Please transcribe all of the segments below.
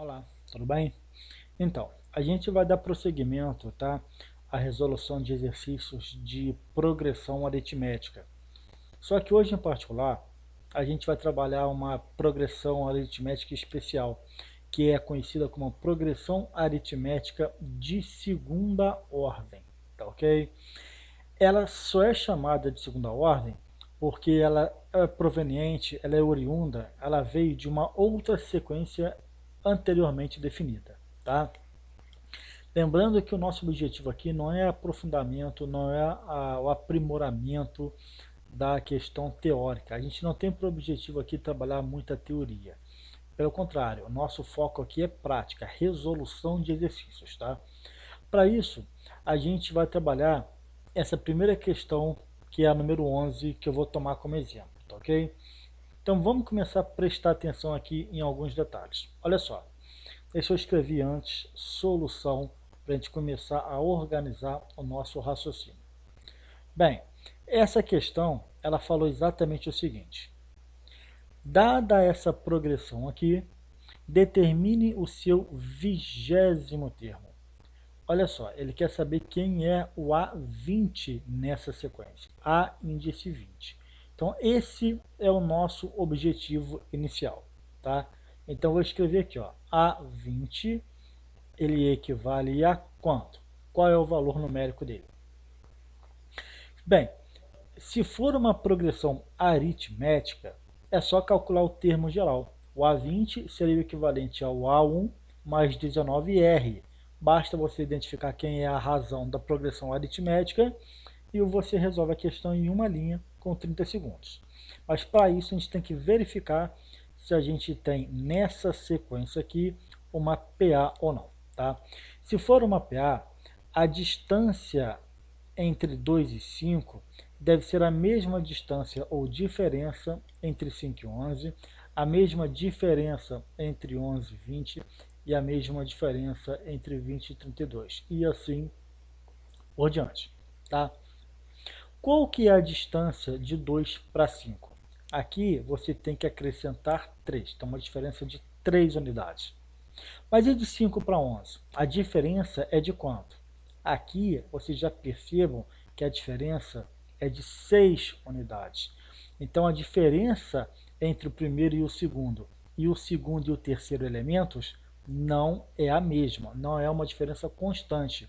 Olá, tudo bem? Então, a gente vai dar prosseguimento, tá, à resolução de exercícios de progressão aritmética. Só que hoje, em particular, a gente vai trabalhar uma progressão aritmética especial, que é conhecida como progressão aritmética de segunda ordem, tá ok? Ela só é chamada de segunda ordem porque ela é proveniente, ela é oriunda, ela veio de uma outra sequência anteriormente definida, tá? Lembrando que o nosso objetivo aqui não é aprofundamento, não é o aprimoramento da questão teórica. A gente não tem por objetivo aqui trabalhar muita teoria. Pelo contrário, o nosso foco aqui é prática, resolução de exercícios, tá? Para isso, a gente vai trabalhar essa primeira questão, que é a número 11, que eu vou tomar como exemplo, tá ok? Então vamos começar a prestar atenção aqui em alguns detalhes. Olha só, deixa eu escrever antes solução para a gente começar a organizar o nosso raciocínio. Bem, essa questão, ela falou exatamente o seguinte: dada essa progressão aqui, determine o seu 20º termo. Olha só, ele quer saber quem é o A20 nessa sequência, A índice 20. Então, esse é o nosso objetivo inicial, tá? Então, vou escrever aqui, ó, A20, ele equivale a quanto? Qual é o valor numérico dele? Bem, se for uma progressão aritmética, é só calcular o termo geral. O A20 seria o equivalente ao A1 mais 19R. Basta você identificar quem é a razão da progressão aritmética e você resolve a questão em uma linha com 30 segundos. Mas para isso a gente tem que verificar se a gente tem nessa sequência aqui uma PA ou não. Tá? Se for uma PA, a distância entre 2 e 5 deve ser a mesma distância ou diferença entre 5 e 11, a mesma diferença entre 11 e 20 e a mesma diferença entre 20 e 32, e assim por diante. Tá? Qual que é a distância de 2 para 5? Aqui você tem que acrescentar 3, então uma diferença de 3 unidades. Mas e de 5 para 11? A diferença é de quanto? Aqui vocês já percebam que a diferença é de 6 unidades. Então a diferença entre o primeiro e o segundo e o terceiro elementos não é a mesma, não é uma diferença constante.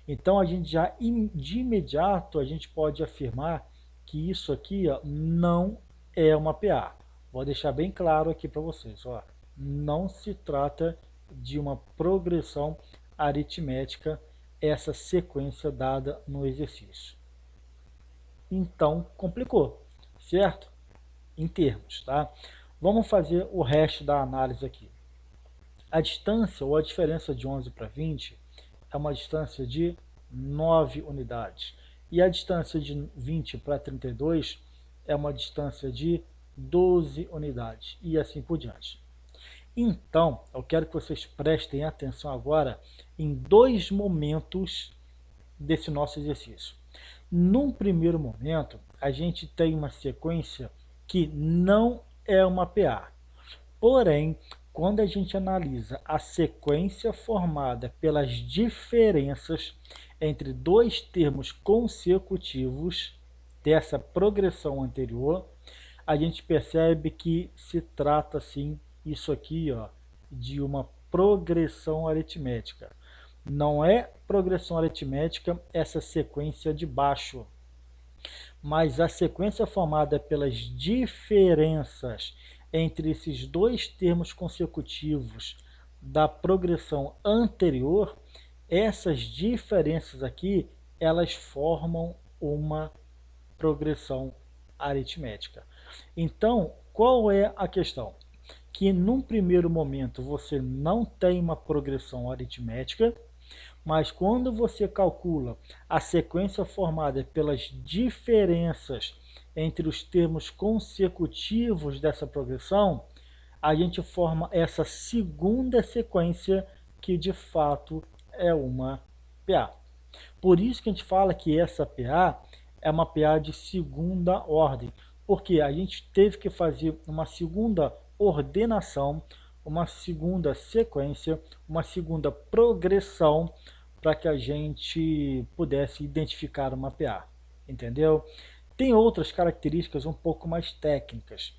Então a gente já de imediato a gente pode afirmar que isso aqui, ó, não é uma PA. Vou deixar bem claro aqui para vocês, ó, não se trata de uma progressão aritmética essa sequência dada no exercício. Então complicou, certo? Em termos, tá? Vamos fazer o resto da análise aqui. A distância ou a diferença de 11 para 20 é uma distância de 9 unidades. E a distância de 20 para 32 é uma distância de 12 unidades. E assim por diante. Então, eu quero que vocês prestem atenção agora em dois momentos desse nosso exercício. Num primeiro momento, a gente tem uma sequência que não é uma PA. Porém, quando a gente analisa a sequência formada pelas diferenças entre dois termos consecutivos dessa progressão anterior, a gente percebe que se trata, sim, isso aqui, ó, de uma progressão aritmética. Não é progressão aritmética essa sequência de baixo, mas a sequência formada pelas diferenças entre esses dois termos consecutivos da progressão anterior, essas diferenças aqui, elas formam uma progressão aritmética. Então, qual é a questão? Que num primeiro momento você não tem uma progressão aritmética, mas quando você calcula a sequência formada pelas diferenças entre os termos consecutivos dessa progressão, a gente forma essa segunda sequência que de fato é uma PA. Por isso que a gente fala que essa PA é uma PA de segunda ordem, porque a gente teve que fazer uma segunda ordenação, uma segunda sequência, uma segunda progressão para que a gente pudesse identificar uma PA, entendeu? Tem outras características um pouco mais técnicas,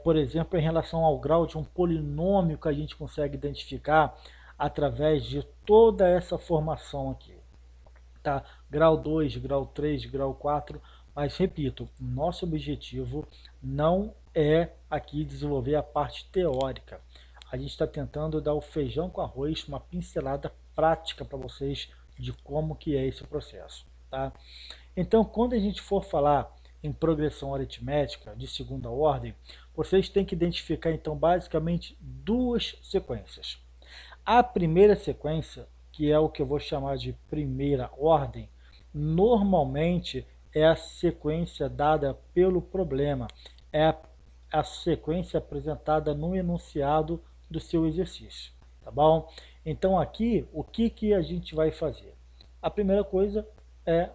por exemplo, em relação ao grau de um polinômio que a gente consegue identificar através de toda essa formação aqui, tá? Grau 2, grau 3, grau 4, mas repito, nosso objetivo não é aqui desenvolver a parte teórica. A gente está tentando dar o feijão com arroz, uma pincelada prática para vocês de como que é esse processo, tá? Então, quando a gente for falar em progressão aritmética de segunda ordem, vocês têm que identificar, então, basicamente duas sequências. A primeira sequência, que é o que eu vou chamar de primeira ordem, normalmente é a sequência dada pelo problema, é a sequência apresentada no enunciado do seu exercício, tá bom? Então aqui, o que a gente vai fazer? A primeira coisa é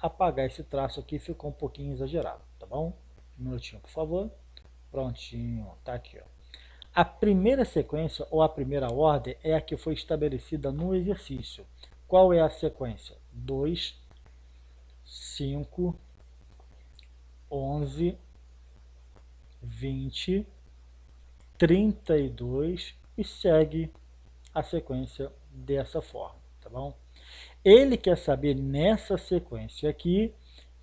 apagar esse traço aqui, ficou um pouquinho exagerado, tá bom? Um minutinho, por favor. Prontinho, tá aqui, ó. A primeira sequência ou a primeira ordem é a que foi estabelecida no exercício. Qual é a sequência? 2, 5, 11, 20, 32 e segue a sequência dessa forma, tá bom? Ele quer saber nessa sequência aqui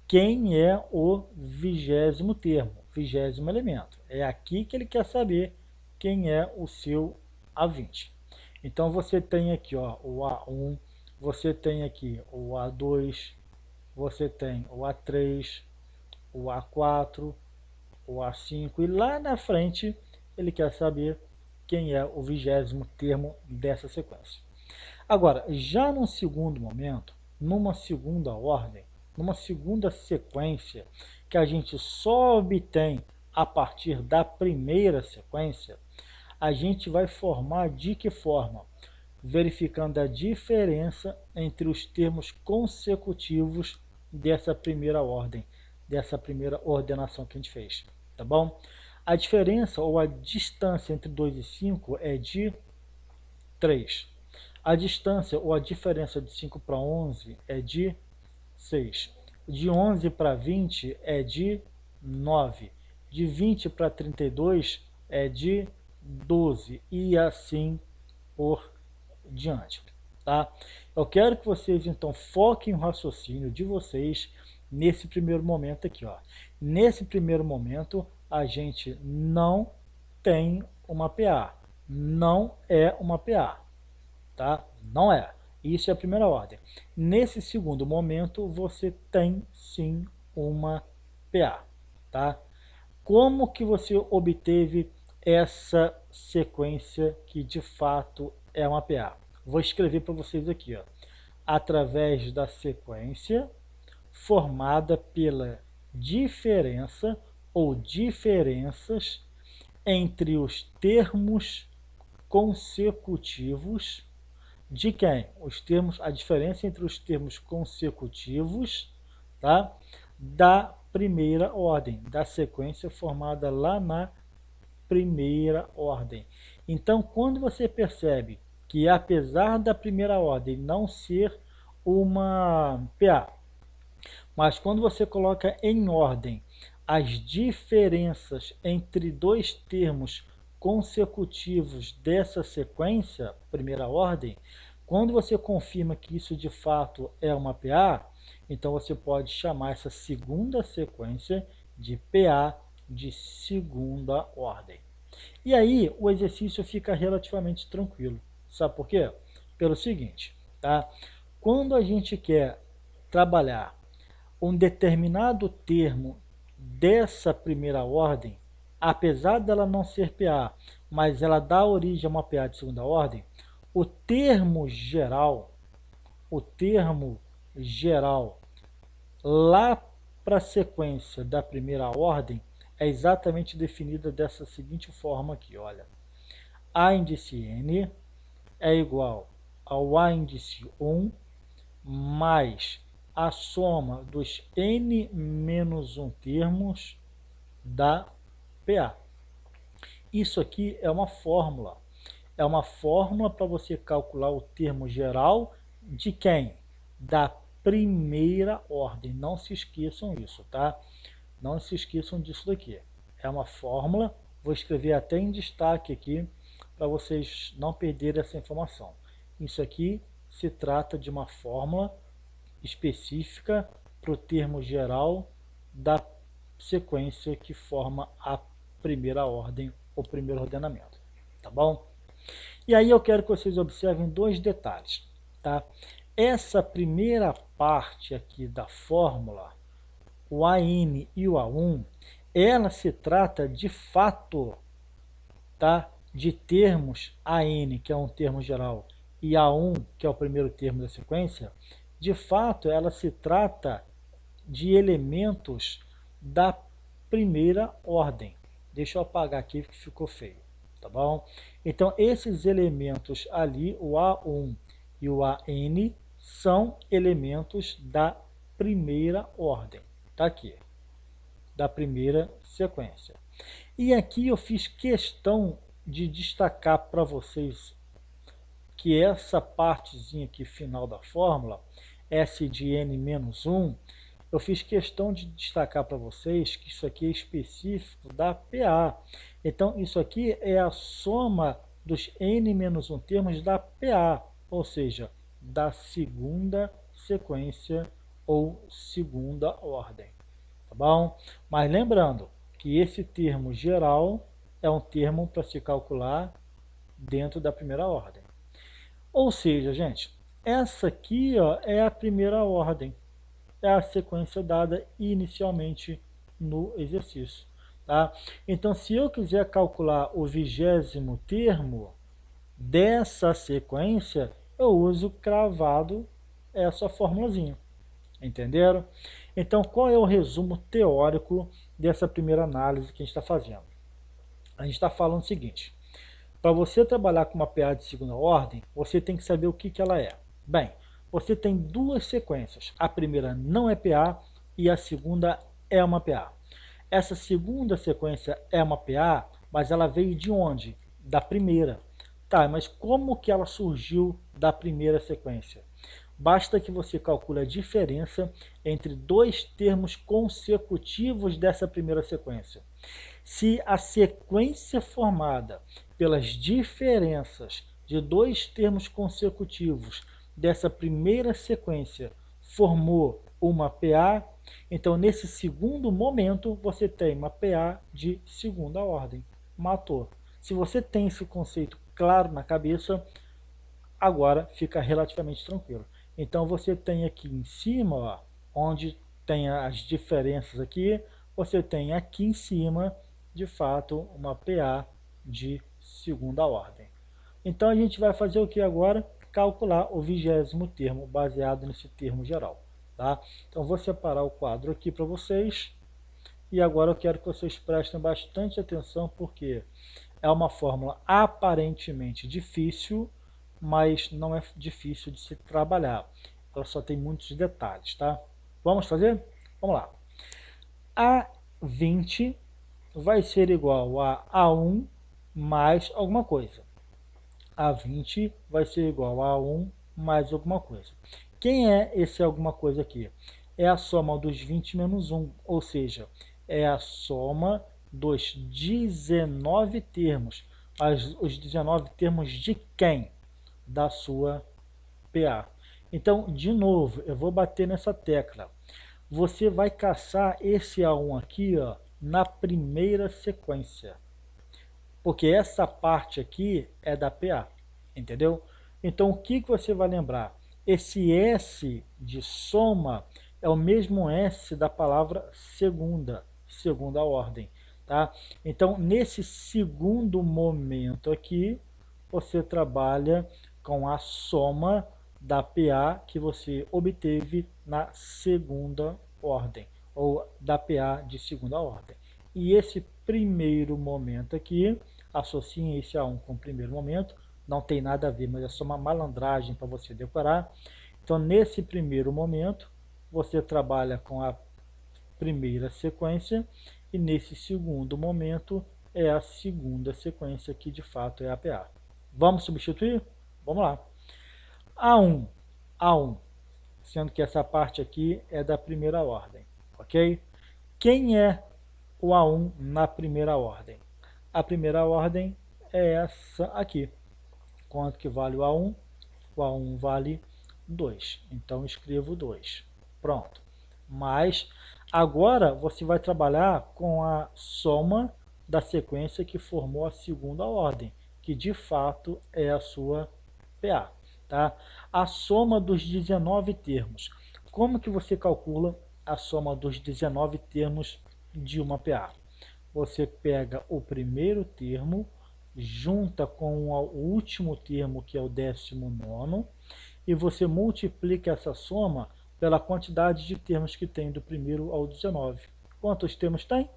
quem é o 20º termo, 20º elemento. É aqui que ele quer saber quem é o seu A20. Então você tem aqui, ó, o A1, você tem aqui o A2, você tem o A3, o A4, o A5 e lá na frente ele quer saber quem é o 20º termo dessa sequência. Agora, já num segundo momento, numa segunda ordem, numa segunda sequência que a gente só obtém a partir da primeira sequência, a gente vai formar de que forma? Verificando a diferença entre os termos consecutivos dessa primeira ordem, dessa primeira ordenação que a gente fez, tá bom? A diferença ou a distância entre 2 e 5 é de 3. A distância ou a diferença de 5 para 11 é de 6. De 11 para 20 é de 9. De 20 para 32 é de 12. E assim por diante. Tá? Eu quero que vocês então foquem o raciocínio de vocês nesse primeiro momento aqui. Ó. Nesse primeiro momento, a gente não tem uma PA. Não é uma PA. Tá? Não é. Isso é a primeira ordem. Nesse segundo momento, você tem sim uma PA. Tá? Como que você obteve essa sequência que de fato é uma PA? Vou escrever para vocês aqui, ó. Através da sequência formada pela diferença ou diferenças entre os termos consecutivos de quem? Os termos, a diferença entre os termos consecutivos, tá? Da primeira ordem, da sequência formada lá na primeira ordem. Então, quando você percebe que apesar da primeira ordem não ser uma PA, mas quando você coloca em ordem as diferenças entre dois termos consecutivos dessa sequência, primeira ordem, quando você confirma que isso de fato é uma PA, então você pode chamar essa segunda sequência de PA de segunda ordem. E aí o exercício fica relativamente tranquilo. Sabe por quê? Pelo seguinte, tá? Quando a gente quer trabalhar um determinado termo dessa primeira ordem, apesar dela não ser PA, mas ela dá origem a uma PA de segunda ordem, o termo geral lá para a sequência da primeira ordem é exatamente definida dessa seguinte forma aqui, olha. A índice n é igual ao A índice 1 mais a soma dos n menos 1 termos da PA. Isso aqui é uma fórmula. É uma fórmula para você calcular o termo geral de quem? Da primeira ordem. Não se esqueçam disso, tá? Não se esqueçam disso daqui. É uma fórmula, vou escrever até em destaque aqui, para vocês não perderem essa informação. Isso aqui se trata de uma fórmula específica para o termo geral da sequência que forma a primeira ordem, o primeiro ordenamento, tá bom? E aí eu quero que vocês observem dois detalhes, tá? Essa primeira parte aqui da fórmula, o AN e o A1, ela se trata de fato, tá? De termos AN, que é um termo geral, e A1, que é o primeiro termo da sequência. De fato, ela se trata de elementos da primeira ordem. Deixa eu apagar aqui que ficou feio, tá bom? Então, esses elementos ali, o A1 e o AN, são elementos da primeira ordem. Tá aqui, da primeira sequência. E aqui eu fiz questão de destacar para vocês que essa partezinha aqui final da fórmula, S de n-1, eu fiz questão de destacar para vocês que isso aqui é específico da PA. Então, isso aqui é a soma dos n-1 termos da PA, ou seja, da segunda sequência ou segunda ordem. Tá bom? Mas lembrando que esse termo geral é um termo para se calcular dentro da primeira ordem. Ou seja, gente, essa aqui ó, é a primeira ordem, é a sequência dada inicialmente no exercício. Tá? Então, se eu quiser calcular o 20º termo dessa sequência, eu uso cravado essa formulazinha. Entenderam? Então, qual é o resumo teórico dessa primeira análise que a gente está fazendo? A gente está falando o seguinte: para você trabalhar com uma PA de segunda ordem, você tem que saber o que ela é. Bem, você tem duas sequências. A primeira não é PA e a segunda é uma PA. Essa segunda sequência é uma PA, mas ela veio de onde? Da primeira. Tá, mas como que ela surgiu da primeira sequência? Basta que você calcule a diferença entre dois termos consecutivos dessa primeira sequência. Se a sequência formada pelas diferenças de dois termos consecutivos dessa primeira sequência formou uma PA, então nesse segundo momento você tem uma PA de segunda ordem. Matou. Se você tem esse conceito claro na cabeça, agora fica relativamente tranquilo. Então você tem aqui em cima, ó, onde tem as diferenças aqui, você tem aqui em cima, de fato, uma PA de segunda ordem. Então a gente vai fazer o que agora? Calcular o 20º termo, baseado nesse termo geral. Tá? Então vou separar o quadro aqui para vocês. E agora eu quero que vocês prestem bastante atenção, porque é uma fórmula aparentemente difícil, mas não é difícil de se trabalhar. Ela só tem muitos detalhes, tá? Vamos fazer? Vamos lá. A20 vai ser igual a A1 mais alguma coisa. A20 vai ser igual a A1 mais alguma coisa. Quem é esse alguma coisa aqui? É a soma dos 20 menos 1, ou seja, é a soma dos 19 termos. Os 19 termos de quem? Da sua PA. Então, de novo, eu vou bater nessa tecla. Você vai caçar esse A1 aqui, ó, na primeira sequência. Porque essa parte aqui é da PA, entendeu? Então, o que você vai lembrar? Esse S de soma é o mesmo S da palavra segunda, segunda ordem, tá? Então, nesse segundo momento aqui, você trabalha com a soma da PA que você obteve na segunda ordem, ou da PA de segunda ordem. E esse primeiro momento aqui, associem esse A1 com o primeiro momento, não tem nada a ver, mas é só uma malandragem para você decorar. Então, nesse primeiro momento, você trabalha com a primeira sequência, e nesse segundo momento é a segunda sequência que de fato é a PA. Vamos substituir? Vamos lá. A1, A1, sendo que essa parte aqui é da primeira ordem, ok? Quem é o A1 na primeira ordem? A primeira ordem é essa aqui. Quanto que vale o A1? O A1 vale 2, então escrevo 2. Pronto. Mas agora você vai trabalhar com a soma da sequência que formou a segunda ordem, que de fato é a sua PA. Tá? A soma dos 19 termos. Como que você calcula a soma dos 19 termos de uma PA? Você pega o primeiro termo, junta com o último termo, que é o 19º, e você multiplica essa soma pela quantidade de termos que tem do primeiro ao 19. Quantos termos tem?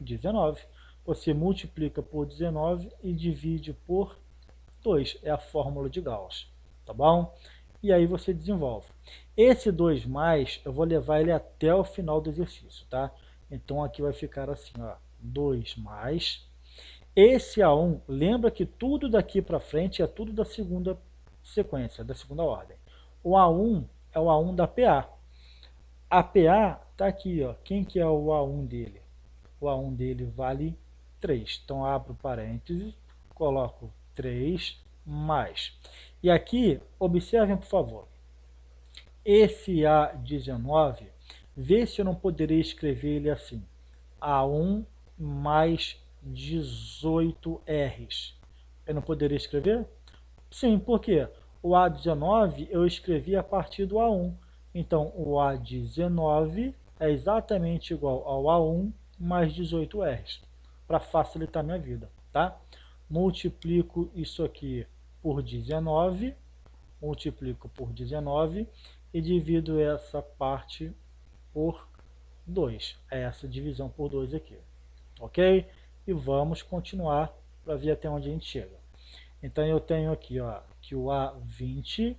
19. Você multiplica por 19 e divide por 2. É a fórmula de Gauss. Tá bom? E aí você desenvolve. Esse 2 mais, eu vou levar ele até o final do exercício, tá? Então aqui vai ficar assim, ó, 2 mais. Esse A1, lembra que tudo daqui para frente é tudo da segunda sequência, da segunda ordem. O A1 é o A1 da PA. A PA está aqui, ó. Quem que é o A1 dele? O A1 dele vale 3. Então abro parênteses, coloco 3 mais. E aqui, observem por favor, esse A19, vê se eu não poderia escrever ele assim, A1 mais 18 R's. Eu não poderia escrever? Sim, por quê? O A19 eu escrevi a partir do A1. Então, o A19 é exatamente igual ao A1 mais 18 R's, para facilitar minha vida, tá? Multiplico isso aqui por 19, multiplico por 19 e divido essa parte por 2. É essa divisão por 2 aqui, ok? E vamos continuar para ver até onde a gente chega. Então eu tenho aqui, ó, que o A20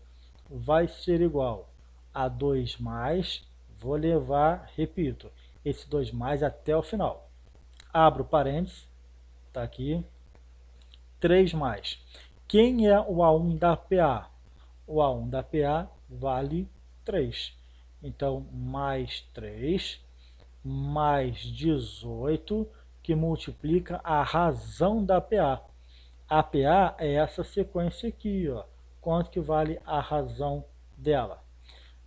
vai ser igual a 2 mais, vou levar, repito, esse 2 mais até o final. Abro parênteses, tá aqui, 3 mais. Quem é o A1 da PA? O A1 da PA vale 3. Então, mais 3, mais 18, que multiplica a razão da PA. A PA é essa sequência aqui, ó. Quanto que vale a razão dela?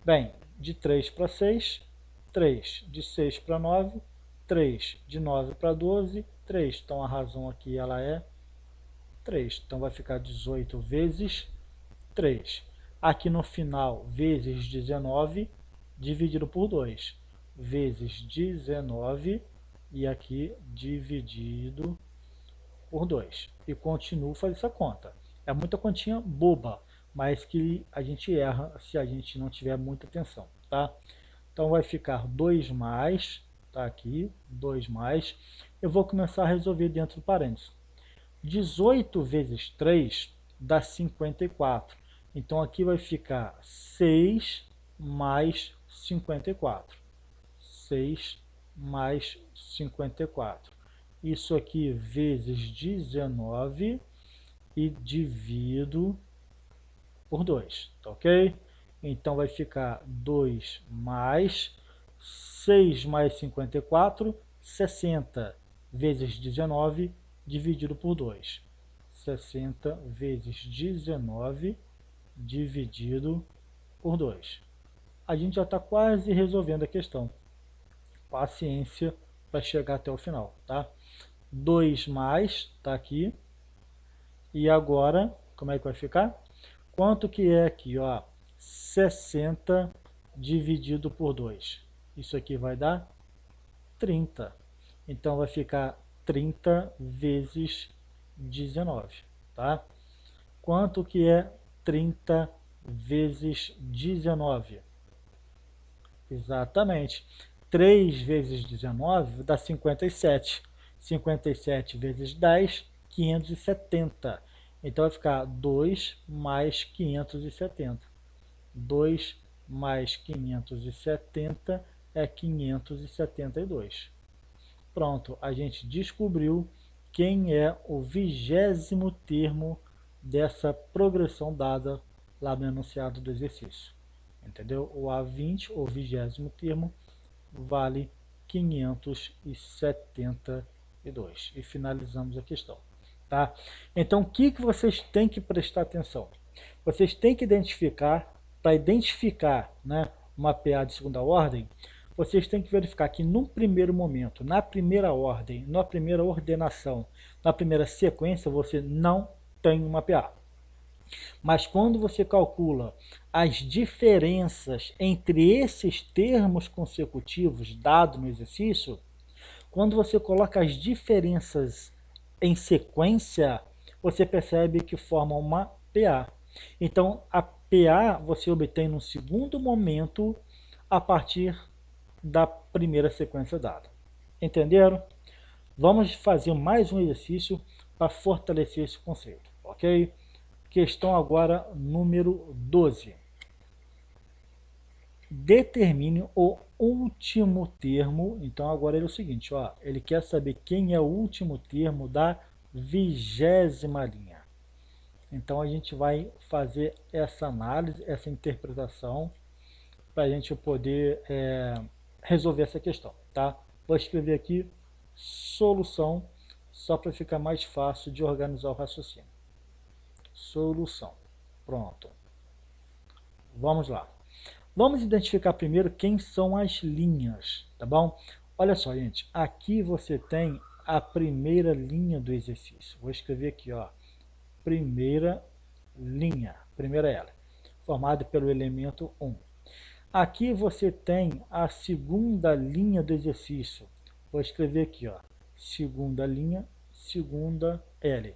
Bem, de 3 para 6, 3. De 6 para 9, 3. De 9 para 12, 3. Então a razão aqui ela é 3. Então vai ficar 18 vezes 3. Aqui no final, vezes 19, dividido por 2. Vezes 19, e aqui dividido por 2. E continuo fazendo essa conta. É muita continha boba, mas que a gente erra se a gente não tiver muita atenção, tá? Então vai ficar 2 mais, tá aqui, 2 mais. Eu vou começar a resolver dentro do parênteses. 18 vezes 3 dá 54. Então aqui vai ficar 6 mais 54. 6 mais 54. Isso aqui vezes 19 e divido por 2, tá ok? Então vai ficar 2 mais 6 mais 54, 60 vezes 19 dividido por 2. 60 vezes 19 dividido por 2. A gente já está quase resolvendo a questão. Paciência para chegar até o final, tá? 2 mais, tá aqui. E agora, como é que vai ficar? Quanto que é aqui, ó? 60 dividido por 2. Isso aqui vai dar 30. Então vai ficar 30 vezes 19, tá? Quanto que é 30 vezes 19? Exatamente. 3 vezes 19 dá 57. 57 vezes 10, 570. Então vai ficar 2 mais 570. 2 mais 570 é 572. Pronto, a gente descobriu quem é o 20º termo dessa progressão dada lá no enunciado do exercício. Entendeu? O A20, o 20º termo, vale 572. E finalizamos a questão. Tá? Então, o que vocês têm que prestar atenção? Vocês têm que identificar, para identificar, né, uma PA de segunda ordem, vocês têm que verificar que no primeiro momento, na primeira ordem, na primeira ordenação, na primeira sequência, você não tem uma PA. Mas quando você calcula as diferenças entre esses termos consecutivos dados no exercício, quando você coloca as diferenças em sequência, você percebe que forma uma PA. Então, a PA você obtém no segundo momento a partir da primeira sequência dada. Entenderam? Vamos fazer mais um exercício para fortalecer esse conceito, ok? Questão agora número 12. Determine o último termo. Então agora é o seguinte, ó, ele quer saber quem é o último termo da 20ª linha. Então a gente vai fazer essa análise, essa interpretação, para a gente poder resolver essa questão, tá? Vou escrever aqui solução, só para ficar mais fácil de organizar o raciocínio. Solução. Pronto. Vamos lá. Vamos identificar primeiro quem são as linhas, tá bom? Olha só, gente, aqui você tem a primeira linha do exercício. Vou escrever aqui, ó, primeira linha, primeira ela, formada pelo elemento 1. Aqui você tem a segunda linha do exercício. Vou escrever aqui, ó, segunda linha, segunda L,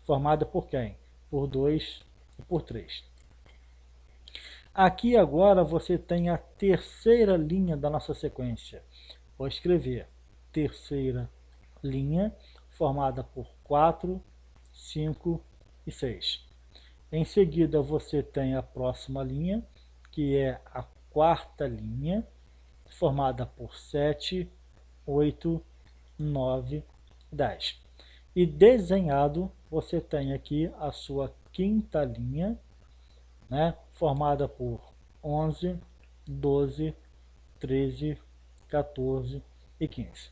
formada por quem? Por 2 e por 3. Aqui agora você tem a terceira linha da nossa sequência. Vou escrever terceira linha, formada por 4, 5 e 6. Em seguida você tem a próxima linha, que é a quarta linha, formada por 7, 8, 9 e 10. E desenhado você tem aqui a sua quinta linha, né, formada por 11, 12, 13, 14 e 15.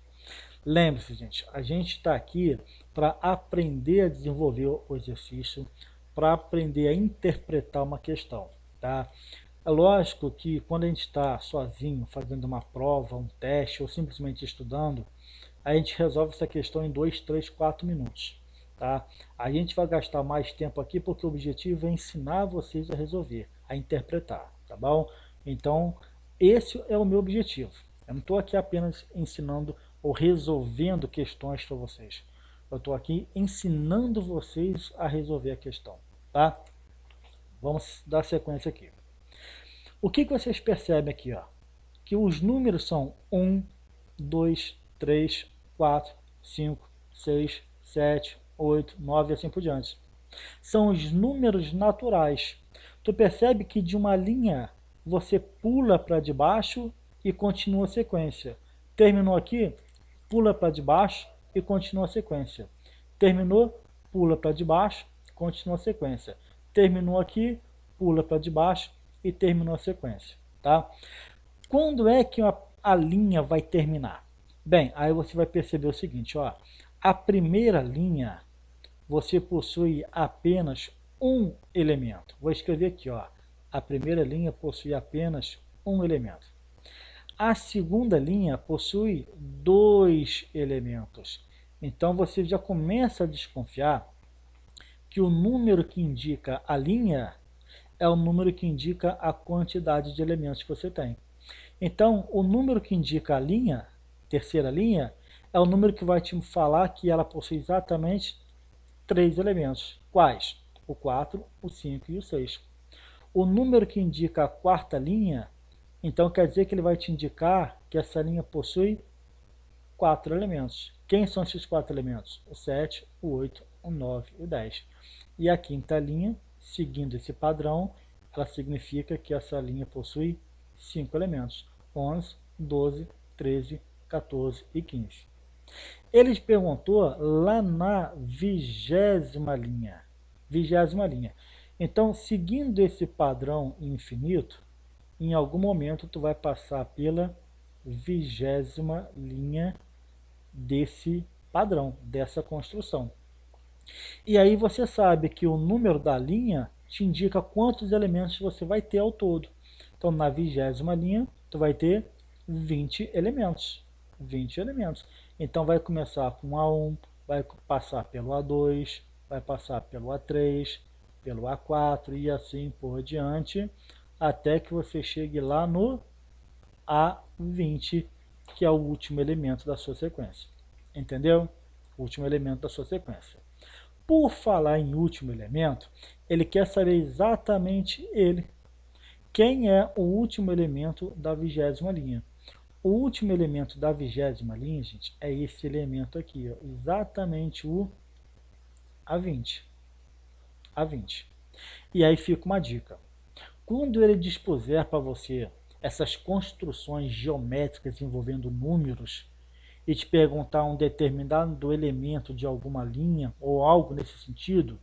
Lembre-se, gente, a gente está aqui para aprender a desenvolver o exercício, para aprender a interpretar uma questão, tá? É lógico que quando a gente está sozinho, fazendo uma prova, um teste, ou simplesmente estudando, a gente resolve essa questão em 2, 3, 4 minutos. Tá? A gente vai gastar mais tempo aqui porque o objetivo é ensinar vocês a resolver, a interpretar, tá bom? Então, esse é o meu objetivo. Eu não estou aqui apenas ensinando ou resolvendo questões para vocês. Eu estou aqui ensinando vocês a resolver a questão, tá? Vamos dar sequência aqui. O que vocês percebem aqui, ó? Que os números são 1, 2, 3, 4, 5, 6, 7, 8, 9 e assim por diante. São os números naturais. Tu percebe que de uma linha você pula para debaixo e continua a sequência. Terminou aqui, pula para debaixo e continua a sequência. Terminou, pula para debaixo, continua a sequência. Terminou aqui, pula para debaixo e terminou a sequência. Tá? Quando é que a linha vai terminar? Bem, aí você vai perceber o seguinte, ó, a primeira linha você possui apenas um elemento. Vou escrever aqui, ó, a primeira linha possui apenas um elemento. A segunda linha possui 2 elementos. Então você já começa a desconfiar que o número que indica a linha é o número que indica a quantidade de elementos que você tem. Então, o número que indica a linha, terceira linha, é o número que vai te falar que ela possui exatamente 3 elementos. Quais? O 4, o 5 e o 6. O número que indica a quarta linha, então quer dizer que ele vai te indicar que essa linha possui 4 elementos. Quem são esses 4 elementos? O 7, o 8, o 9 e o 10. E a quinta linha, seguindo esse padrão, ela significa que essa linha possui 5 elementos. 11, 12, 13, 14 e 15. Ele perguntou lá na 20ª linha. 20ª linha. Então, seguindo esse padrão infinito, em algum momento tu vai passar pela 20ª linha desse padrão, dessa construção. E aí você sabe que o número da linha te indica quantos elementos você vai ter ao todo. Então, na 20ª linha, tu vai ter 20 elementos. 20 elementos. Então, vai começar com A1, vai passar pelo A2, vai passar pelo A3, pelo A4 e assim por diante, até que você chegue lá no A20, que é o último elemento da sua sequência. Entendeu? O último elemento da sua sequência. Por falar em último elemento, ele quer saber exatamente quem é o último elemento da 20ª linha. O último elemento da 20ª linha, gente, é esse elemento aqui, ó, exatamente o A20. A20. E aí fica uma dica. Quando ele dispuser para você essas construções geométricas envolvendo números e te perguntar um determinado elemento de alguma linha ou algo nesse sentido,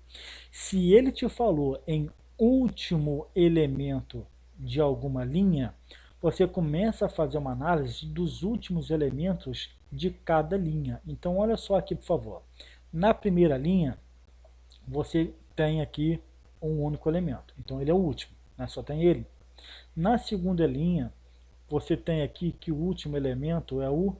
se ele te falou em último elemento de alguma linha, você começa a fazer uma análise dos últimos elementos de cada linha. Então, olha só aqui, por favor. Na primeira linha, você tem aqui um único elemento. Então, ele é o último, né? Só tem ele. Na segunda linha, você tem aqui que o último elemento é o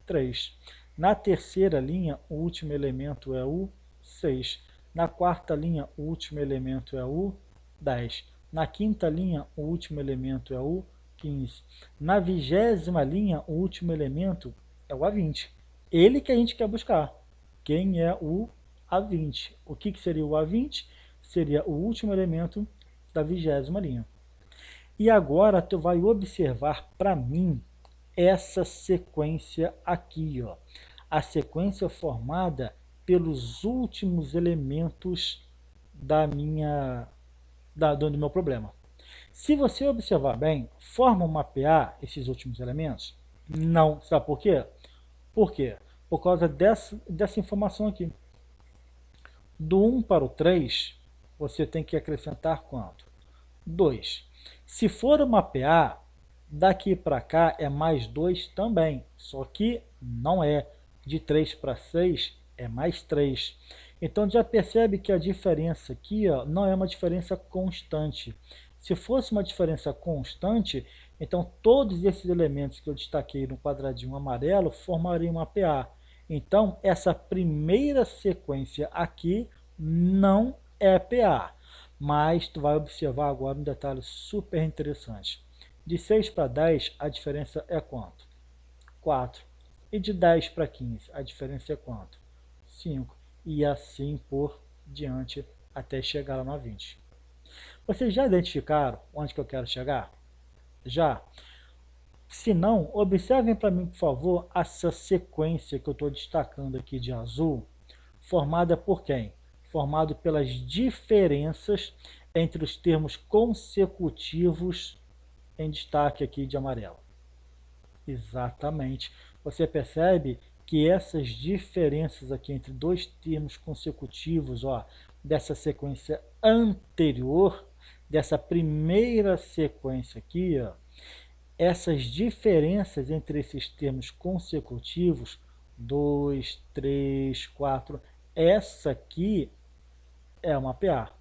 3. Na terceira linha, o último elemento é o 6. Na quarta linha, o último elemento é o 10. Na quinta linha, o último elemento é o 15. Na 20ª linha, o último elemento é o A20. Ele que a gente quer buscar. Quem é o A20? O que seria o A20? Seria o último elemento da 20ª linha. E agora tu vai observar para mim essa sequência aqui, ó. A sequência formada pelos últimos elementos do meu problema. Se você observar bem, formam mapear esses últimos elementos? Não. Sabe por quê? Por quê? Por causa dessa informação aqui. Do 1 para o 3, você tem que acrescentar quanto? 2. Se for mapear, daqui para cá é mais 2 também, só que não é. De 3 para 6 é mais 3. Então já percebe que a diferença aqui, ó, não é uma diferença constante. Se fosse uma diferença constante, então todos esses elementos que eu destaquei no quadradinho amarelo formariam uma PA. Então essa primeira sequência aqui não é PA. Mas tu vai observar agora um detalhe super interessante. De 6 para 10, a diferença é quanto? 4. E de 10 para 15, a diferença é quanto? 5. E assim por diante, até chegar lá no 20. Vocês já identificaram onde que eu quero chegar? Já? Se não, observem para mim, por favor, essa sequência que eu estou destacando aqui de azul, formada por quem? Formado pelas diferenças entre os termos consecutivos em destaque aqui de amarelo. Exatamente. Você percebe que essas diferenças aqui entre dois termos consecutivos, ó, dessa sequência anterior, dessa primeira sequência aqui, ó, essas diferenças entre esses termos consecutivos, 2, 3, 4, essa aqui é uma PA.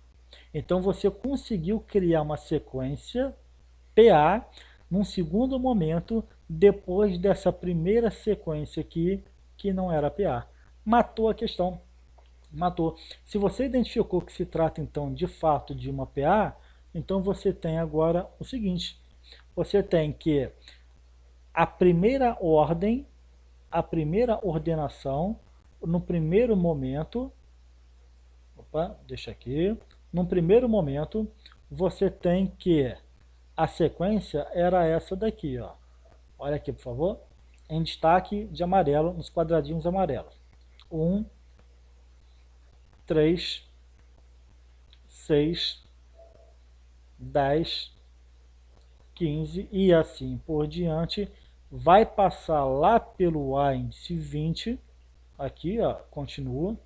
Então você conseguiu criar uma sequência PA num segundo momento, depois dessa primeira sequência aqui, que não era PA. Matou a questão. Matou. Se você identificou que se trata então de fato de uma PA, então você tem agora o seguinte: você tem que a primeira ordem, a primeira ordenação, no primeiro momento, deixa aqui, num primeiro momento, você tem que a sequência era essa daqui, ó. Olha aqui, por favor, em destaque de amarelo, nos quadradinhos amarelos. 1, 3, 6, 10, 15 e assim por diante, vai passar lá pelo A índice 20 aqui, ó, continua,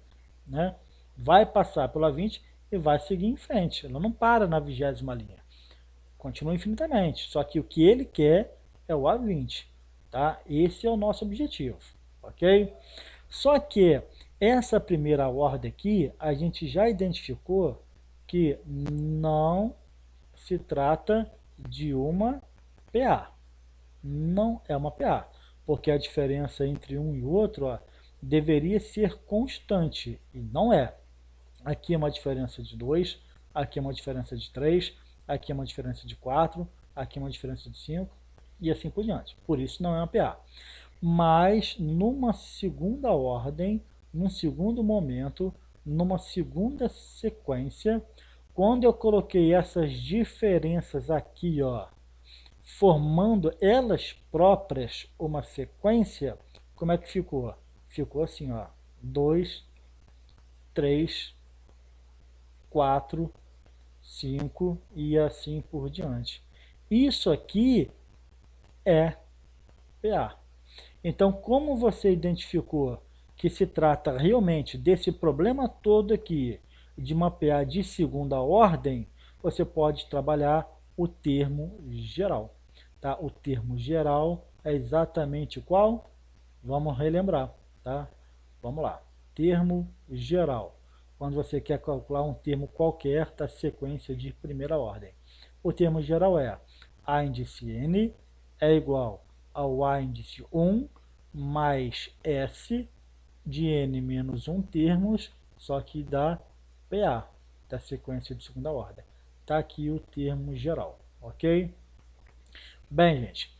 né? Vai passar pela 20 e vai seguir em frente. Ela não para na 20ª linha. Continua infinitamente. Só que o que ele quer é o A20, tá? Esse é o nosso objetivo, ok? Só que essa primeira ordem aqui, a gente já identificou que não se trata de uma PA. Não é uma PA, porque a diferença entre um e outro, ó, deveria ser constante, e não é. Aqui é uma diferença de 2, aqui é uma diferença de 3, aqui é uma diferença de 4, aqui é uma diferença de 5, e assim por diante. Por isso não é uma PA. Mas numa segunda ordem, num segundo momento, numa segunda sequência, quando eu coloquei essas diferenças aqui, ó, formando elas próprias uma sequência, como é que ficou? Ficou assim, ó, 2, 3, 4, 5 e assim por diante. Isso aqui é PA. Então, como você identificou que se trata realmente desse problema todo aqui, de uma PA de segunda ordem, você pode trabalhar o termo geral. Tá? O termo geral é exatamente qual? Vamos relembrar. Tá? Vamos lá. Termo geral. Quando você quer calcular um termo qualquer da sequência de primeira ordem. O termo geral é A índice N é igual ao A índice 1 mais S de N menos 1 termos, só que da PA, da sequência de segunda ordem. Está aqui o termo geral, ok? Bem, gente,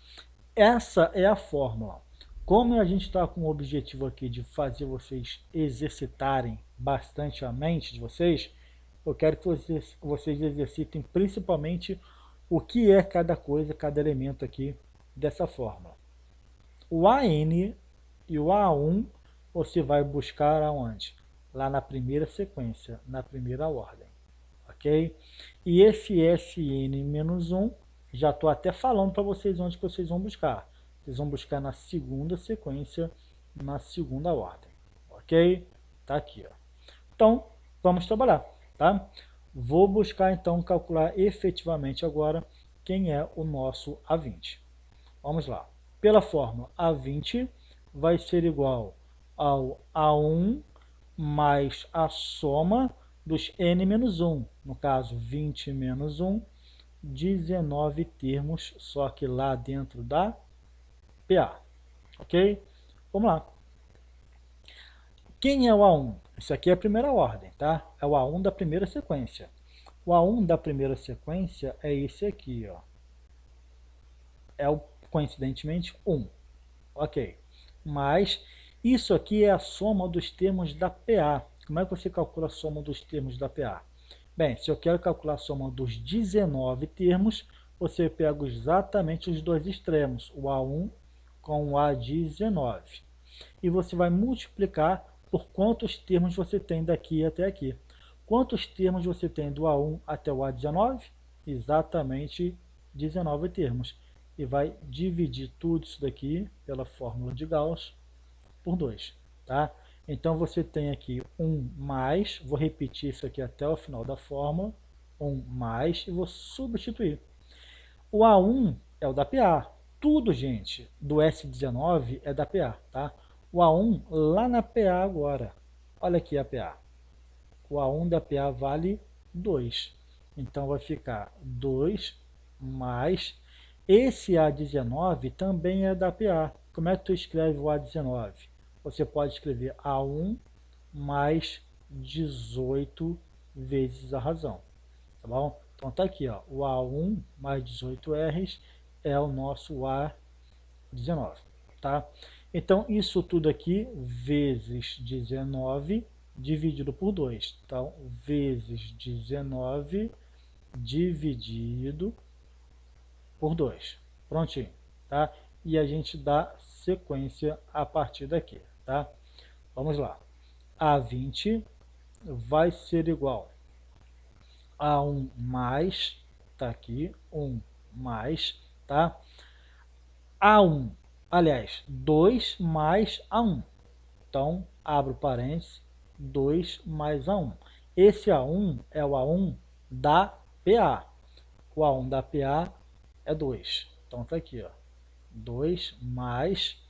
essa é a fórmula. Como a gente está com o objetivo aqui de fazer vocês exercitarem bastante a mente de vocês, eu quero que vocês exercitem principalmente o que é cada coisa, cada elemento aqui dessa fórmula. O AN e o A1 você vai buscar aonde? Lá na primeira sequência, na primeira ordem, ok? E esse Sn-1, já estou até falando para vocês onde que vocês vão buscar. Vocês vão buscar na segunda sequência, na segunda ordem, ok? Tá aqui, ó. Então, vamos trabalhar, tá? Vou buscar então calcular efetivamente agora quem é o nosso A20. Vamos lá. Pela fórmula, A20 vai ser igual ao A1 mais a soma dos N-1, no caso 20 menos 1, 19 termos, só que lá dentro da PA, ok? Vamos lá. Quem é o A1? Isso aqui é a primeira ordem, tá? É o A1 da primeira sequência. O A1 da primeira sequência é esse aqui, ó. É o, coincidentemente, 1. Ok. Mas isso aqui é a soma dos termos da PA. Como é que você calcula a soma dos termos da PA? Bem, se eu quero calcular a soma dos 19 termos, você pega exatamente os dois extremos, o A1 com o A19. E você vai multiplicar por quantos termos você tem daqui até aqui. Quantos termos você tem do A1 até o A19? Exatamente 19 termos. E vai dividir tudo isso daqui pela fórmula de Gauss por 2. Tá? Então você tem aqui 1 mais, vou repetir isso aqui até o final da fórmula, 1 mais, e vou substituir. O A1 é o da PA. Tudo, gente, do S19 é da PA, tá? O A1 lá na PA agora. Olha aqui a PA. O A1 da PA vale 2. Então vai ficar 2 mais... Esse A19 também é da PA. Como é que tu escreve o A19? Você pode escrever A1 mais 18 vezes a razão. Tá bom? Então tá aqui, ó, o A1 mais 18Rs é o nosso A19, tá? Então isso tudo aqui vezes 19 dividido por 2. Então, vezes 19 dividido por 2. Prontinho, tá? E a gente dá sequência a partir daqui, tá? Vamos lá. A20 vai ser igual a 1 mais, tá aqui, 1 mais, tá? A1, aliás, 2 mais A1. Então, abro parênteses, 2 mais A1. Esse A1 é o A1 da PA. O A1 da PA é 2. Então tá aqui, ó. 2 mais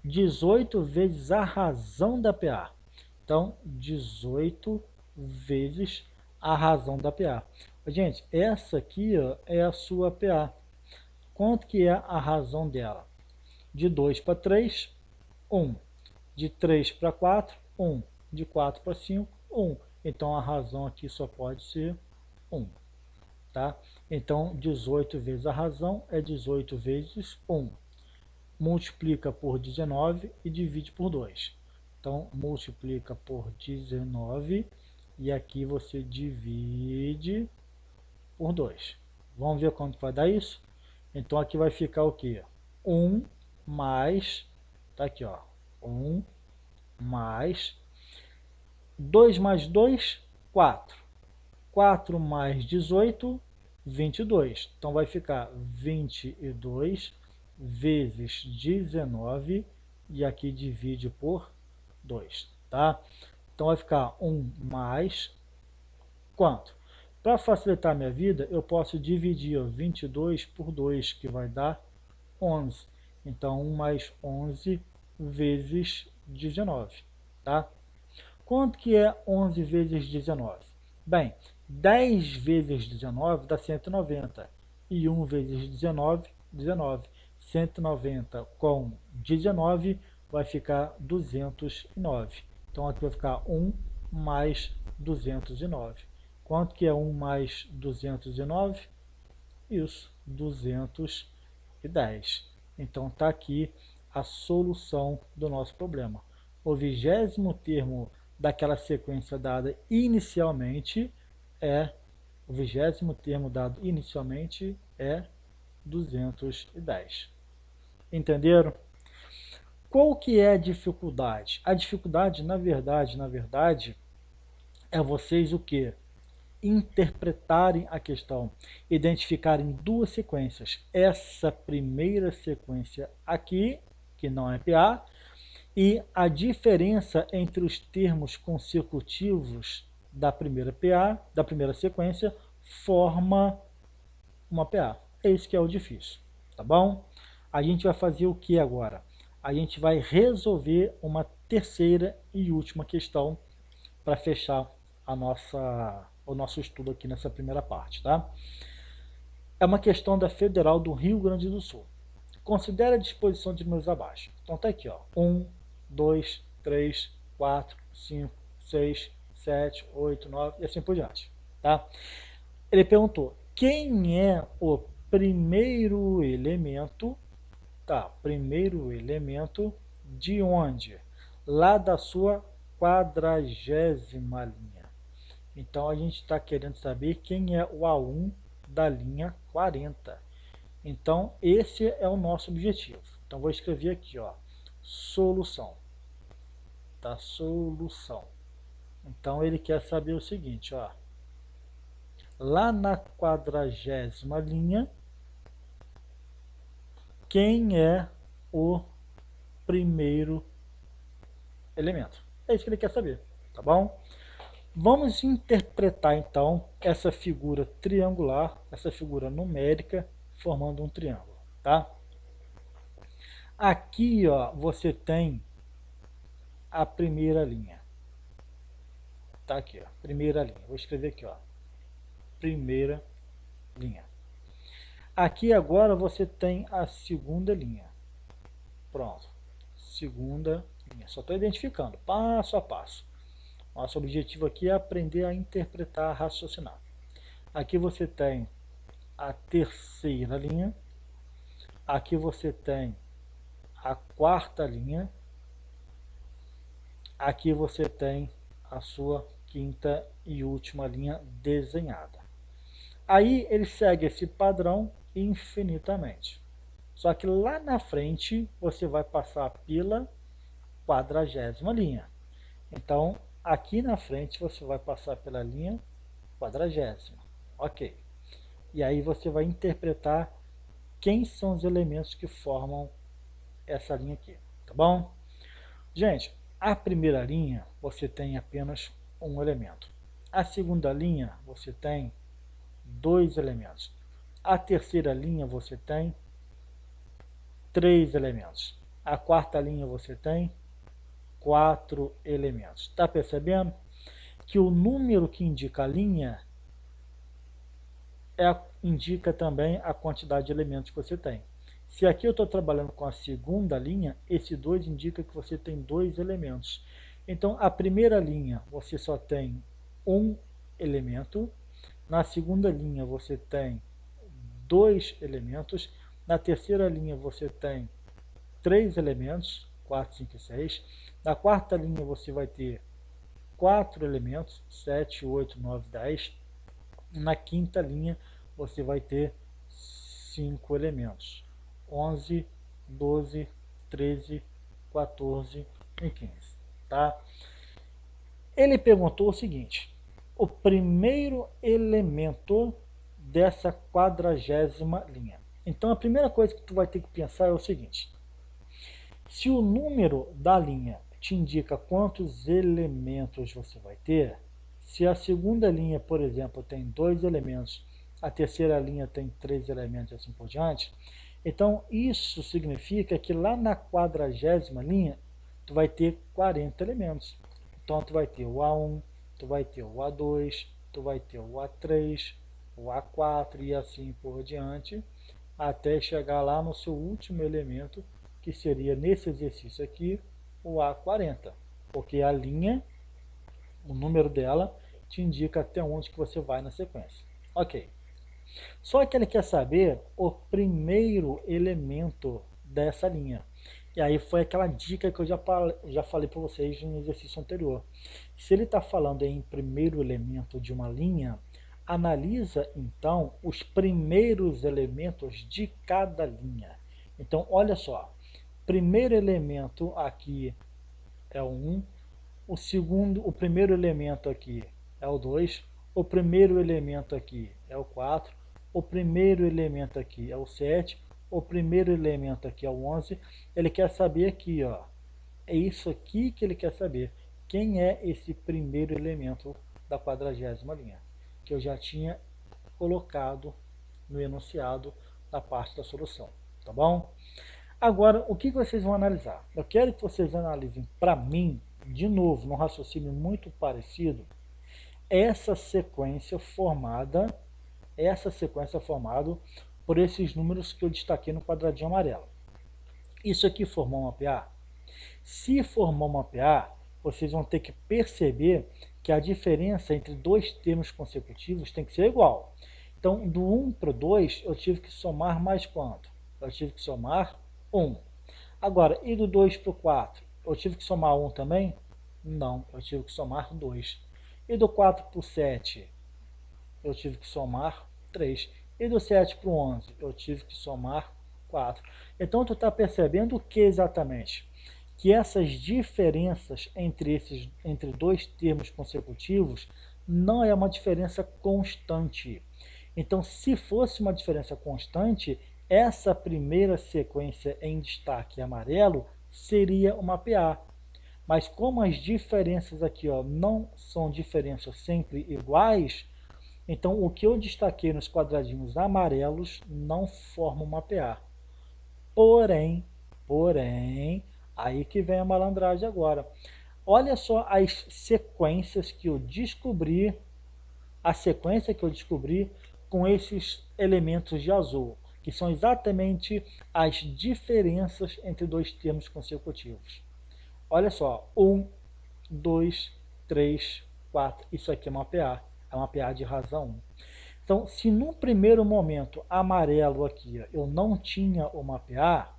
18 vezes a razão da PA. Então, 18 vezes a razão da PA. Gente, essa aqui, ó, é a sua PA. Quanto que é a razão dela? De 2 para 3, 1. De 3 para 4, 1. De 4 para 5, 1. Então, a razão aqui só pode ser 1. Tá? Então, 18 vezes a razão é 18 vezes 1. Multiplica por 19 e divide por 2. Então, multiplica por 19 e aqui você divide por 2. Vamos ver quanto vai dar isso? Então, aqui vai ficar o quê? 1 mais, tá aqui, ó, 1 mais 2 mais 2, 4. 4 mais 18, 22. Então, vai ficar 22 vezes 19 e aqui divide por 2, tá? Então, vai ficar 1 mais quanto? Para facilitar a minha vida, eu posso dividir 22 por 2, que vai dar 11. Então, 1 mais 11 vezes 19, tá? Quanto que é 11 vezes 19? Bem, 10 vezes 19 dá 190. E 1 vezes 19, 19. 190 com 19 vai ficar 209. Então, aqui vai ficar 1 mais 209. Quanto que é 1 mais 209? Isso, 210. Então, está aqui a solução do nosso problema. O 20º termo daquela sequência dada inicialmente é, o 20º termo dado inicialmente é 210. Entenderam? Qual que é a dificuldade? A dificuldade, na verdade, é vocês o quê? Interpretarem a questão, identificarem duas sequências. Essa primeira sequência aqui, que não é PA, e a diferença entre os termos consecutivos da primeira PA, da primeira sequência, forma uma PA. É isso que é o difícil, tá bom? A gente vai fazer o que agora? A gente vai resolver uma terceira e última questão para fechar o nosso estudo aqui nessa primeira parte, tá? É uma questão da Federal do Rio Grande do Sul. Considere a disposição de números abaixo. Então tá aqui, ó, 1, 2, 3, 4, 5, 6, 7, 8, 9 e assim por diante, tá? Ele perguntou, quem é o primeiro elemento, tá? Primeiro elemento de onde? Lá da sua 40ª linha. Então, a gente está querendo saber quem é o A1 da linha 40. Então, esse é o nosso objetivo. Então, vou escrever aqui, ó, solução. Tá? Solução. Então, ele quer saber o seguinte, ó. Lá na 40ª linha, quem é o primeiro elemento? É isso que ele quer saber, tá bom? Vamos interpretar então essa figura triangular, essa figura numérica, formando um triângulo, tá? Aqui, ó, você tem a primeira linha. Tá aqui, ó, primeira linha. Vou escrever aqui, ó, primeira linha. Aqui agora você tem a segunda linha. Pronto, segunda linha. Só estou identificando, passo a passo. Nosso objetivo aqui é aprender a interpretar, a raciocinar. Aqui você tem a terceira linha. Aqui você tem a quarta linha. Aqui você tem a sua quinta e última linha desenhada. Aí ele segue esse padrão infinitamente. Só que lá na frente você vai passar pela 40ª linha. Então, aqui na frente você vai passar pela linha 40ª. Ok. E aí você vai interpretar quem são os elementos que formam essa linha aqui. Tá bom? Gente, A primeira linha, você tem apenas um elemento. A segunda linha, você tem 2 elementos. A terceira linha, você tem 3 elementos. A quarta linha, você tem 4 elementos. Está percebendo que o número que indica a linha indica também a quantidade de elementos que você tem. Se aqui eu estou trabalhando com a segunda linha, esse 2 indica que você tem 2 elementos. Então, a primeira linha você só tem um elemento. Na segunda linha você tem 2 elementos. Na terceira linha você tem 3 elementos, 4, 5 e 6. Na quarta linha você vai ter 4 elementos, 7, 8, 9, 10. Na quinta linha você vai ter 5 elementos, 11, 12, 13, 14 e 15. Tá? Ele perguntou o seguinte: o primeiro elemento dessa 40ª linha. Então a primeira coisa que tu vai ter que pensar é o seguinte: se o número da linha te indica quantos elementos você vai ter, se a segunda linha, por exemplo, tem 2 elementos, a terceira linha tem 3 elementos e assim por diante, então isso significa que lá na 40ª linha, tu vai ter 40 elementos. Então tu vai ter o A1, tu vai ter o A2, tu vai ter o A3, o A4 e assim por diante, até chegar lá no seu último elemento, que seria nesse exercício aqui, o A40, porque a linha, o número dela, te indica até onde que você vai na sequência. Ok. Só que ele quer saber o primeiro elemento dessa linha. E aí foi aquela dica que eu já falei para vocês no exercício anterior. Se ele está falando em primeiro elemento de uma linha, analisa então os primeiros elementos de cada linha. Então, olha só. Primeiro elemento aqui é o 1, o primeiro elemento aqui é o 2, o primeiro elemento aqui é o 4, o primeiro elemento aqui é o 7, o primeiro elemento aqui é o 11. Ele quer saber aqui, ó, é isso aqui que ele quer saber. Quem é esse primeiro elemento da 40ª linha? Que eu já tinha colocado no enunciado da parte da solução, tá bom? Agora, o que vocês vão analisar? Eu quero que vocês analisem para mim, de novo, num raciocínio muito parecido, essa sequência formada por esses números que eu destaquei no quadradinho amarelo. Isso aqui formou uma PA? Se formou uma PA, vocês vão ter que perceber que a diferença entre dois termos consecutivos tem que ser igual. Então, do 1 para o 2, eu tive que somar mais quanto? Eu tive que somar 1. Agora, e do 2 para o 4? Eu tive que somar 1 também? Não, eu tive que somar 2. E do 4 para o 7? Eu tive que somar 3. E do 7 para o 11? Eu tive que somar 4. Então, tu está percebendo o que exatamente? Que essas diferenças entre dois termos consecutivos não é uma diferença constante. Então, se fosse uma diferença constante, essa primeira sequência em destaque amarelo seria uma PA. Mas como as diferenças aqui, ó, não são diferenças sempre iguais, então o que eu destaquei nos quadradinhos amarelos não forma uma PA. Porém, aí que vem a malandragem agora. Olha só as sequências que eu descobri, a sequência que eu descobri com esses elementos de azul, que são exatamente as diferenças entre dois termos consecutivos. Olha só, 1, 2, 3, 4, isso aqui é uma PA de razão 1. Então, se no primeiro momento amarelo aqui eu não tinha uma PA,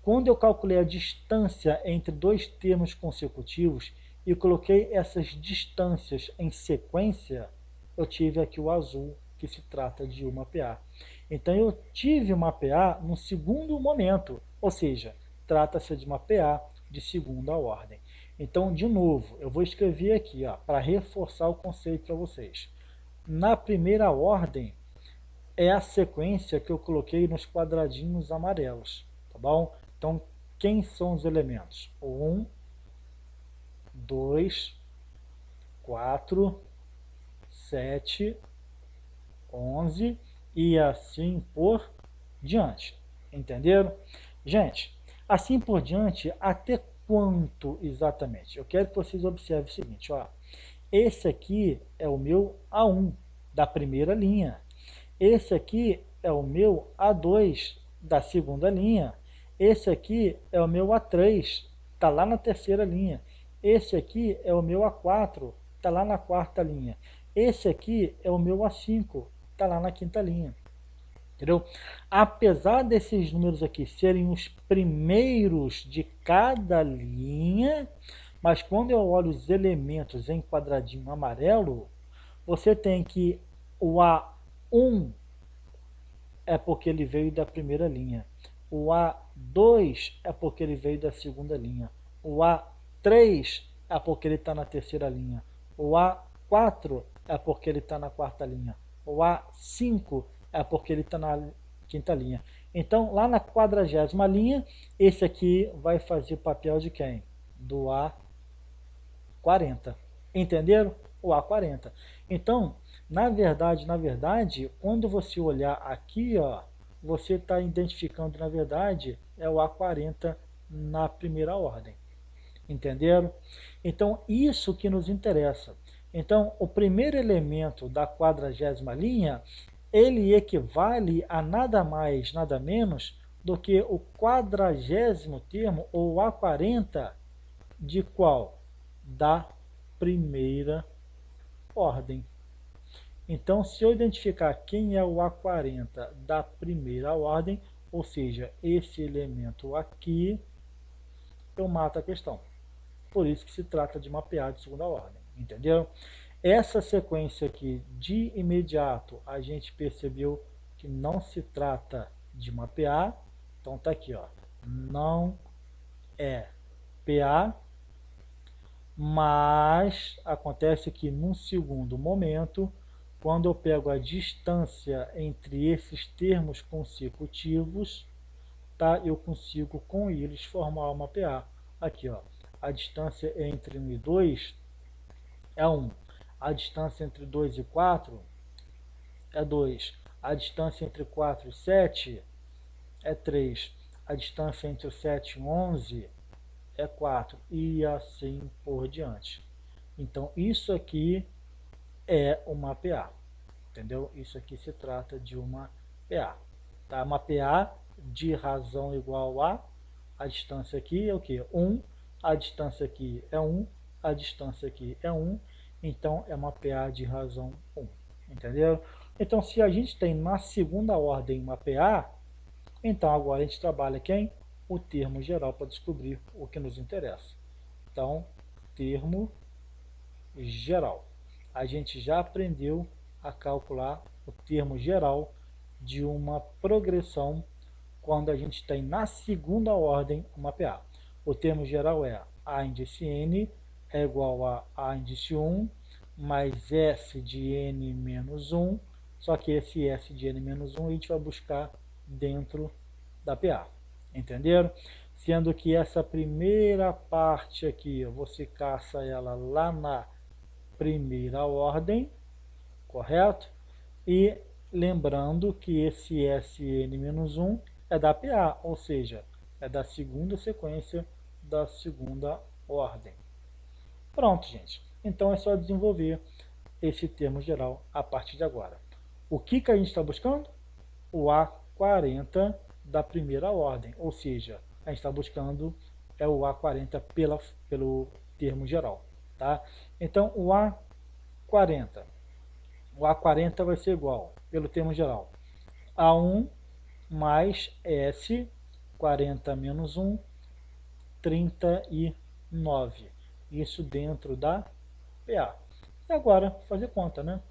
quando eu calculei a distância entre dois termos consecutivos e coloquei essas distâncias em sequência, eu tive aqui o azul, que se trata de uma PA. Então eu tive uma PA no segundo momento, ou seja, trata-se de uma PA de segunda ordem. Então, de novo, eu vou escrever aqui para reforçar o conceito para vocês. Na primeira ordem é a sequência que eu coloquei nos quadradinhos amarelos, tá bom? Então, quem são os elementos? O 1, 2, 4, 7, 11 e assim por diante. Entenderam? Gente, assim por diante, até quanto exatamente? Eu quero que vocês observem o seguinte, ó. Esse aqui é o meu A1 da primeira linha. Esse aqui é o meu A2 da segunda linha. Esse aqui é o meu A3, está lá na terceira linha. Esse aqui é o meu A4, está lá na quarta linha. Esse aqui é o meu A5, está lá na quinta linha. Entendeu? Apesar desses números aqui serem os primeiros de cada linha, mas quando eu olho os elementos em quadradinho amarelo, você tem que o A1 é porque ele veio da primeira linha. O A2 é porque ele veio da segunda linha. O A3 é porque ele está na terceira linha. O A4 é porque ele está na quarta linha. O A5 é porque ele está na quinta linha. Então, lá na 40ª linha, esse aqui vai fazer o papel de quem? Do A40. Entenderam? O A40. Então, na verdade, quando você olhar aqui, ó, você está identificando, na verdade, é o A40 na primeira ordem. Entenderam? Então, isso que nos interessa. Então, o primeiro elemento da 40ª linha, ele equivale a nada mais, nada menos do que o 40º termo, ou A40, de qual? Da primeira ordem. Então, se eu identificar quem é o A40 da primeira ordem, ou seja, esse elemento aqui, eu mato a questão. Por isso que se trata de mapear de segunda ordem, entendeu? Essa sequência aqui, de imediato, a gente percebeu que não se trata de mapear. Então tá aqui, ó, não é PA, mas acontece que num segundo momento, quando eu pego a distância entre esses termos consecutivos, tá, eu consigo com eles formar uma PA. Aqui, ó, a distância entre 1 e 2 é 1. A distância entre 2 e 4 é 2. A distância entre 4 e 7 é 3. A distância entre 7 e 11 é 4. E assim por diante. Então, isso aqui é uma PA. Entendeu? Isso aqui se trata de uma PA. Tá? Uma PA de razão igual a distância aqui é o que? 1. A distância aqui é 1. A distância aqui é 1. Então, é uma PA de razão 1. Entendeu? Então, se a gente tem na segunda ordem uma PA, então agora a gente trabalha quem? O termo geral para descobrir o que nos interessa. Então, termo geral. A gente já aprendeu a calcular o termo geral de uma progressão quando a gente tem na segunda ordem uma PA. O termo geral é A índice N é igual a A índice 1 mais S de N menos 1, só que esse S de N menos 1 a gente vai buscar dentro da PA. Entenderam? Sendo que essa primeira parte aqui, você caça ela lá na primeira ordem, correto? E lembrando que esse Sn-1 é da PA, ou seja, é da segunda sequência da segunda ordem. Pronto, gente. Então é só desenvolver esse termo geral a partir de agora. O que a gente está buscando? O A40 da primeira ordem, ou seja, a gente está buscando é o A40 pelo termo geral. Tá? Então, o A40 vai ser igual, pelo termo geral, A1 mais S, 40 menos 1, 39. Isso dentro da PA. E agora, fazer conta, né?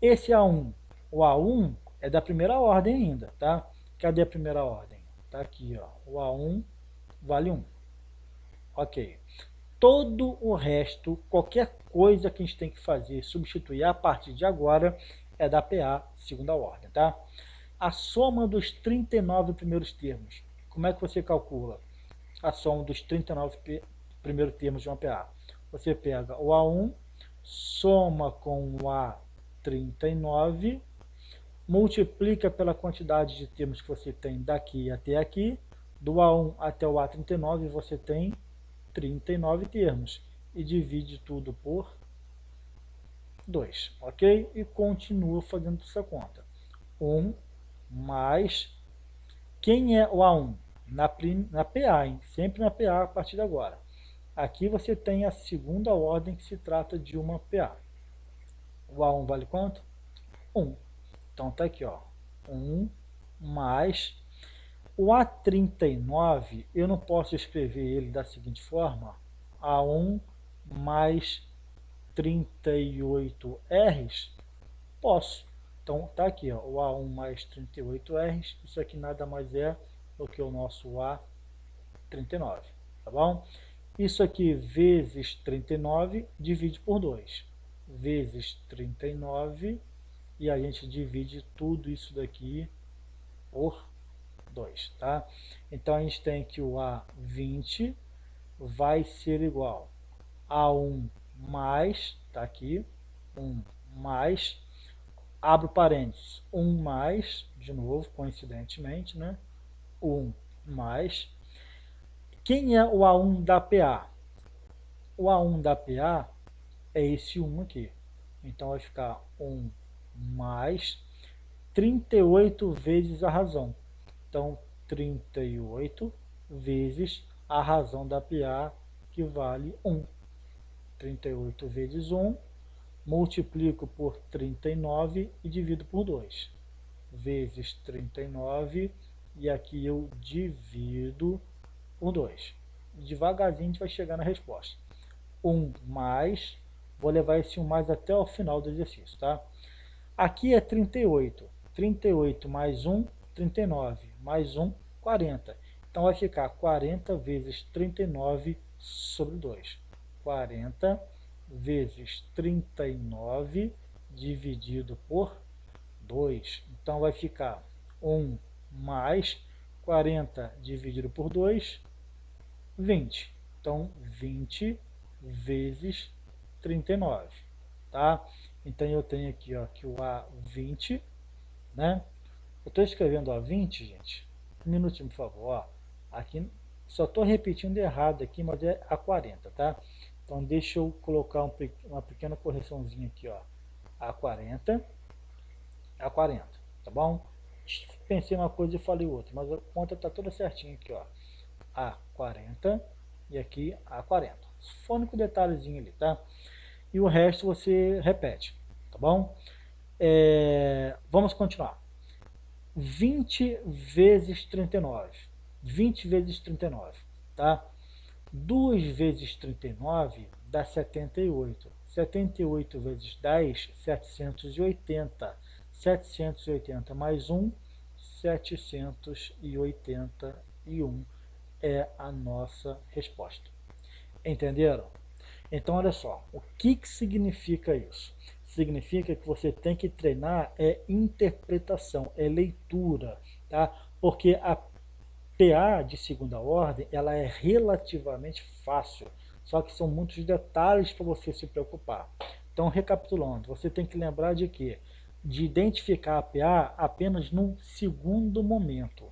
Esse A1, o A1 é da primeira ordem ainda, tá? Cadê a primeira ordem? Tá aqui, ó. O A1 vale 1. Ok. Todo o resto, qualquer coisa que a gente tem que fazer, substituir a partir de agora, é da PA segunda ordem, tá? A soma dos 39 primeiros termos. Como é que você calcula a soma dos 39 primeiros termos de uma PA? você pega o A1, soma com o A39, multiplica pela quantidade de termos que você tem daqui até aqui, do A1 até o A39 você tem 39 termos, e divide tudo por 2, ok? E continua fazendo essa conta. 1 mais, quem é o A1? Na PA, hein? Sempre na PA a partir de agora. Aqui você tem a segunda ordem que se trata de uma PA. O A1 vale quanto? 1. Então tá aqui, ó. 1 mais o A39, eu não posso escrever ele da seguinte forma: A1 mais 38 R's? Posso. Então tá aqui, ó, o A1 mais 38 R's, isso aqui nada mais é do que o nosso A39, tá bom? Isso aqui vezes 39, divide por 2. Vezes 39, e a gente divide tudo isso daqui por 2, tá? Então a gente tem que o A20 vai ser igual a 1 mais, tá aqui, 1 mais, abro parênteses, 1 mais, de novo, coincidentemente, né? 1 mais. Quem é o A1 da PA? O A1 da PA é esse 1 aqui. Então vai ficar 1 mais 38 vezes a razão. Então, 38 vezes a razão da PA, que vale 1. 38 vezes 1, multiplico por 39 e divido por 2. Vezes 39, e aqui eu divido por 2. Devagarzinho a gente vai chegar na resposta. 1 mais, vou levar esse 1 mais até o final do exercício, tá? Aqui é 38. 38 mais 1, 39. Mais 1, 40. Então vai ficar 40 vezes 39 sobre 2. 40 vezes 39 dividido por 2. Então vai ficar 1 mais 40 dividido por 2, 20. Então 20 vezes 39, tá? Então eu tenho aqui, ó, que o A20, né? Eu estou escrevendo A20, gente. Um minutinho, por favor. Ó. Aqui só estou repetindo errado aqui, mas é A40, tá? Então deixa eu colocar uma pequena correçãozinha aqui, ó. A40, A40, tá bom? Pensei uma coisa e falei outra, mas a conta está toda certinha aqui, ó. A40 e aqui A40. Fônico detalhezinho ali, tá? E o resto você repete, tá bom? Vamos continuar. 20 vezes 39. 20 vezes 39, tá? 2 vezes 39 dá 78. 78 vezes 10, 780. 780 mais 1, 781 é a nossa resposta. Entenderam? Então, olha só, o que significa isso? Significa que você tem que treinar interpretação, leitura, tá? Porque a PA de segunda ordem, ela é relativamente fácil, só que são muitos detalhes para você se preocupar. Então, recapitulando, você tem que lembrar de quê? De identificar a PA apenas num segundo momento,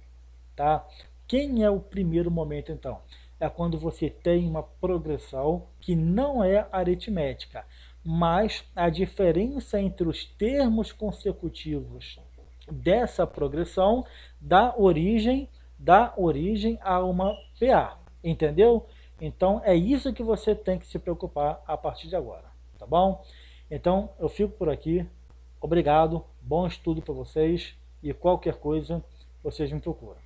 tá? Quem é o primeiro momento, então? É quando você tem uma progressão que não é aritmética, mas a diferença entre os termos consecutivos dessa progressão dá origem a uma PA, entendeu? Então é isso que você tem que se preocupar a partir de agora, tá bom? Então eu fico por aqui, obrigado, bom estudo para vocês e qualquer coisa vocês me procuram.